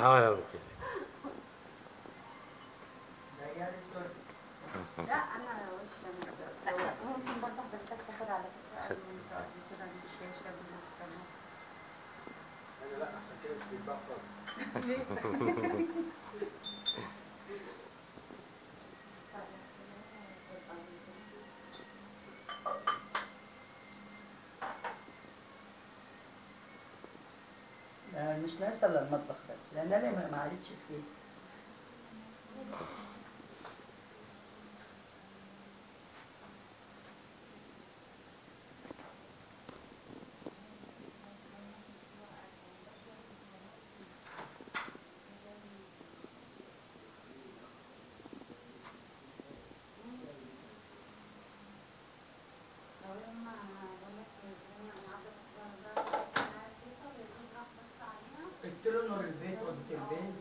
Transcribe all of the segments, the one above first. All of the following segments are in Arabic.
اه اوكي. لا انا وش انا ممكن برضه حضرتك تاخد على فكره قبل المنطقه دي كده عند الشاشه بالمحكمه. انا لا عشان كده مش بيتباع خالص. مش ناقصه الا المطبخ بس لان انا ما عادتش فيه. قلت له نور البيت اوضه البيت.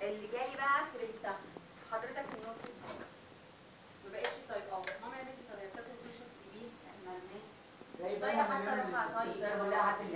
اللي جالي بقى كرهتها حضرتك من نص الحاجه ما بقتش طايقاه. ماما يا بنتي طب يا بتاكل تشرب سيبيه مرميه مش طايقه حتى اروح اصيف ولا اعمل